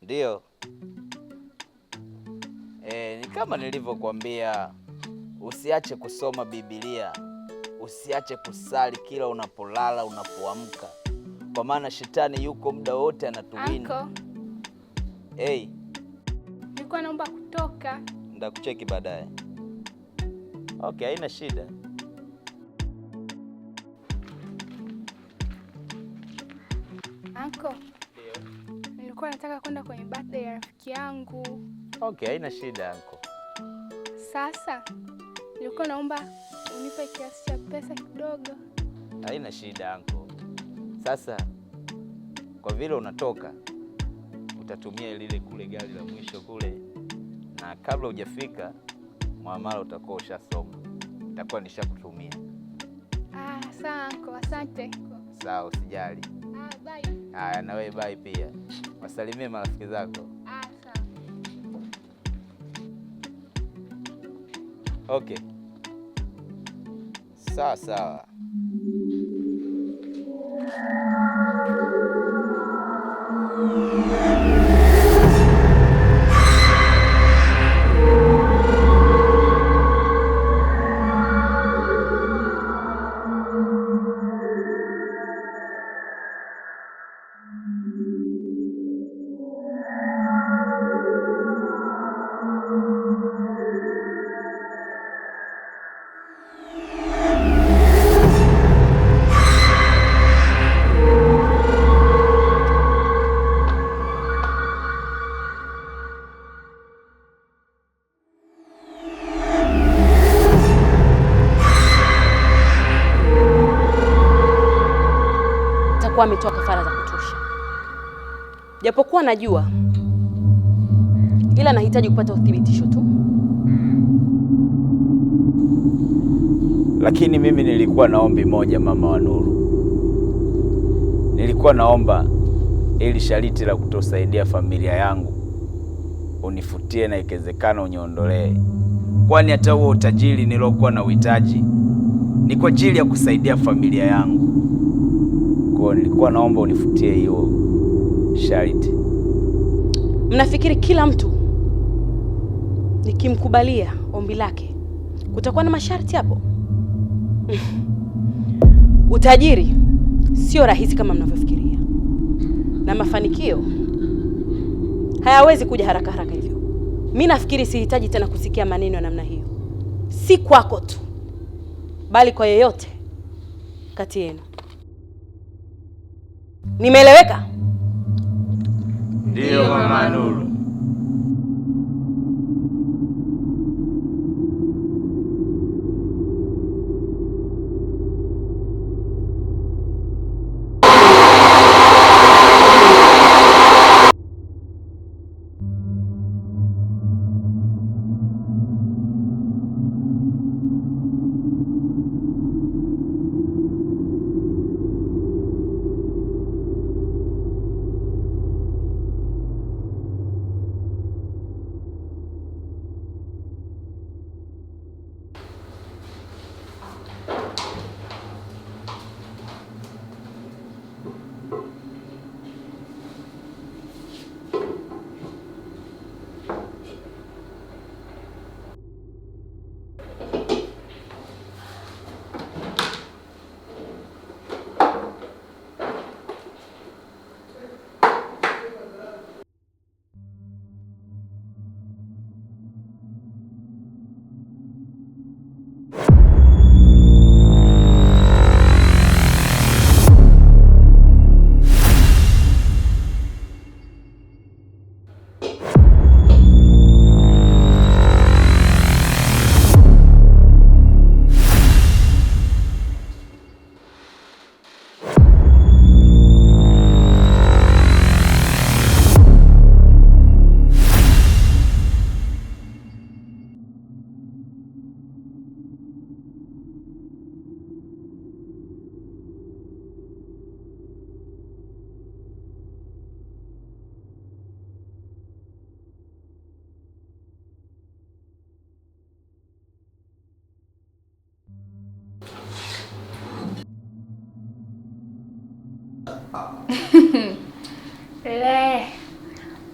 Ndio. Ni kama nilivyokuambia, usiache kusoma Biblia, usiache kusali kila unapolala, unapoamka, kwa maana shetani yuko muda wote anatuwinda. Uncle. Hey. Nilikuwa naomba kutoka. Ndakucheki baadaye. Okay, haina shida. Uncle. Ndio. Nilikuwa nataka kwenda kwenye birthday ya rafiki yangu. Okay, haina shida uncle. Sasa nilikuwa naomba unipe kiasi cha pesa kidogo. Haina shida uncle. Sasa kwa vile unatoka, utatumia lile kule gari la mwisho kule, na kabla hujafika muamala utakuwa ushasoma. Nitakuwa nishakutumia. Sawa uncle, asante. Sawa, usijali. Bye. Haya, na wewe bye pia. Wasalimie marafiki zako. Sawa. Okay. Sawa. Atakuwa ametoa kafara za kutosha. Japokuwa najua, ila nahitaji kupata uthibitisho tu. Lakini mimi nilikuwa na ombi moja, mama wa Nuru. Nilikuwa naomba ili shariti la kutosaidia familia yangu unifutie, na ikiwezekana uniondolee, kwani hata huo utajiri nilokuwa na uhitaji ni kwa ajili ya kusaidia familia yangu. Kwa nilikuwa naomba unifutie hiyo shariti. Mnafikiri kila mtu nikimkubalia ombi lake kutakuwa na masharti hapo? Utajiri sio rahisi kama mnavyofikiria, na mafanikio hayawezi kuja haraka hivyo. Mimi nafikiri sihitaji tena kusikia maneno ya namna hiyo, si kwako tu, bali kwa yeyote kati yenu. Nimeeleweka? Ndio mama Nuru.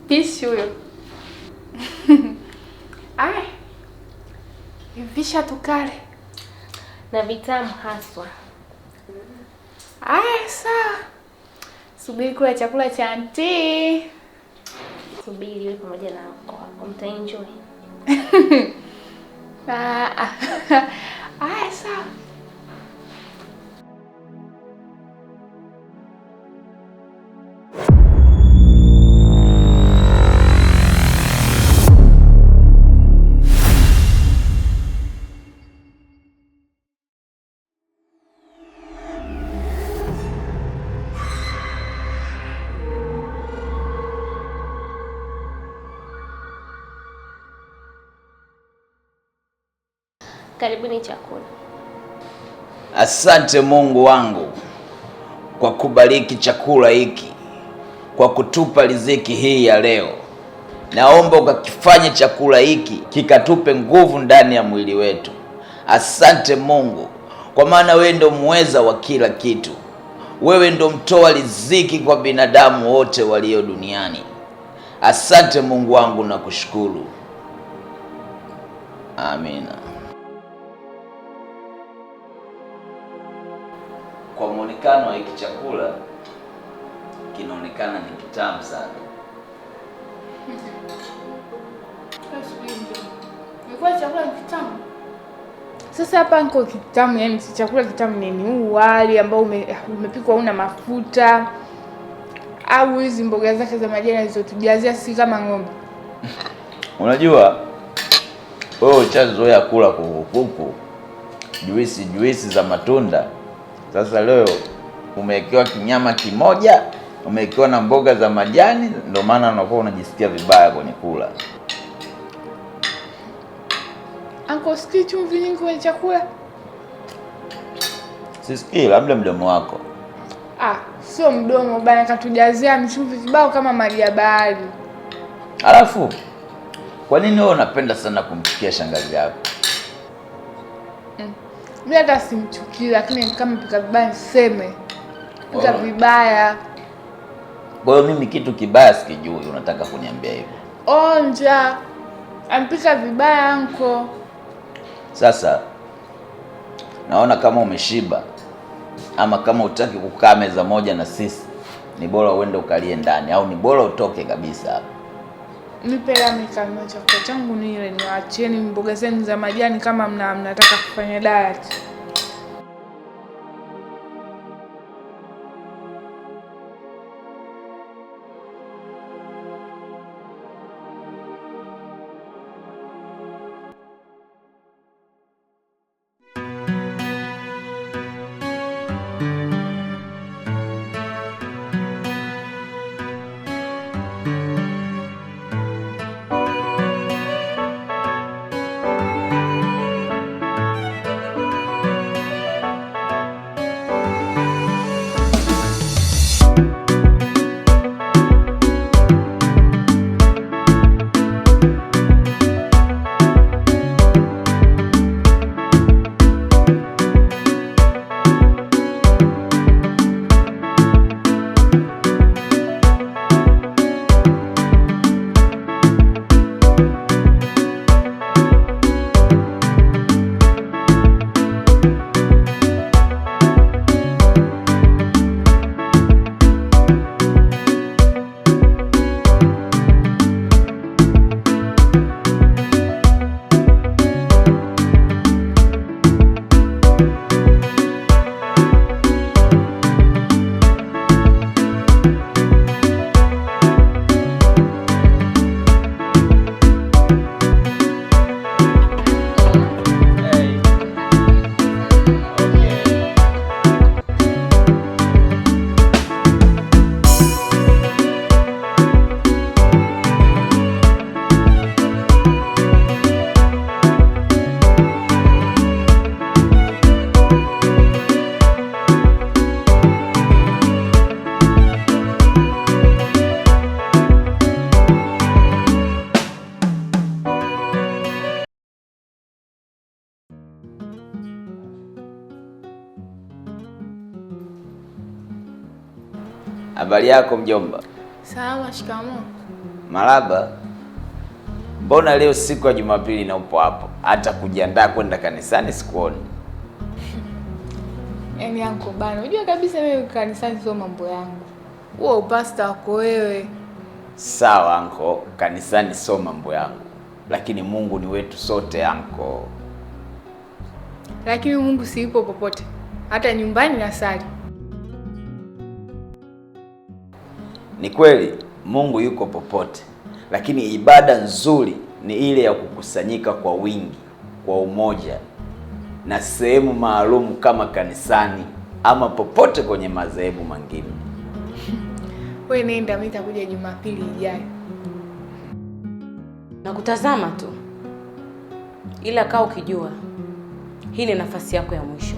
Pishi huyo. Ai. Ivisha tukale. Na vitamu haswa. Ai, sawa. Subiri kula chakula cha auntie. Subiri wewe pamoja na wako mtaenjoy. Ai, sawa. Karibuni chakula. Asante Mungu wangu kwa kubariki chakula hiki, kwa kutupa riziki hii ya leo. Naomba ukakifanye chakula hiki kikatupe nguvu ndani ya mwili wetu. Asante Mungu, kwa maana wewe ndo muweza wa kila kitu. Wewe ndo mtoa riziki kwa binadamu wote walio duniani. Asante Mungu wangu, na kushukuru. Amina. Kwa muonekano wa hiki chakula kinaonekana ni kitamu sana. Ilikuwa chakula kitamu. Sasa hapa niko kitamu, yani si chakula kitamu nini? Wali ambao umepikwa una mafuta au hizi mboga zake za majani alizotujazia sisi kama ng'ombe. Unajua wewe uchazoea kula kuku, juisi za matunda. Sasa leo umewekewa kinyama kimoja, umewekewa na mboga za majani, ndio maana unakuwa unajisikia vibaya kwenye kula. Anko, sikii chumvi nyingi kwenye chakula? Sisikii, labda mdomo wako. Sio mdomo bana, katujazia mchumvi kibao kama maji ya bahari. Alafu kwa nini wewe unapenda sana kumchukia shangazi yako? Mimi hata simchukia, lakini kama pika vibaya niseme. Pika vibaya. Kwa hiyo mimi kitu kibaya sikijui, unataka kuniambia hivyo? Onja. Ampika vibaya anko. Sasa naona kama umeshiba ama kama utaki kukaa meza moja na sisi, ni bora uende ukalie ndani au ni bora utoke kabisa hapa. Nipe lami kanua chakula changu nile, niwaacheni mboga zenu za majani kama mnataka kufanya diet. Habari yako mjomba? Salama, shikamoo. Maraba, mbona leo siku ya Jumapili na upo hapo? Hata kujiandaa kwenda kanisani sikuoni. Yaani anko bana, unajua kabisa mimi kanisani sio mambo yangu. Huo upasta wako wewe. Sawa anko, kanisani sio mambo yangu. Lakini Mungu ni wetu sote anko. Lakini Mungu si yupo popote. Hata nyumbani nasali. Ni kweli Mungu yuko popote. Lakini ibada nzuri ni ile ya kukusanyika kwa wingi, kwa umoja, na sehemu maalum kama kanisani ama popote kwenye madhehebu mengine. Wewe nenda, mimi nitakuja Jumapili ijayo. Nakutazama tu. Ila kaa ukijua hii ni nafasi yako ya mwisho.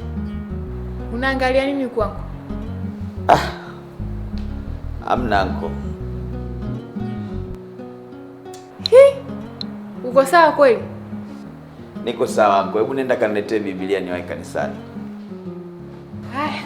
Unaangalia nini kwangu? Amna anko. Uko sawa kweli? Niko sawa anko. Hebu nenda kaniletee Biblia niwahi kanisani. Haya.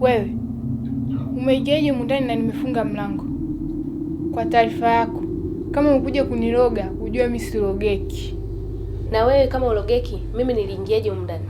Wewe umeingiaje mundani na nimefunga mlango? Kwa taarifa yako, kama ukuja kuniroga, ujue mimi sirogeki. Na wewe kama ulogeki, mimi niliingiaje huko ndani?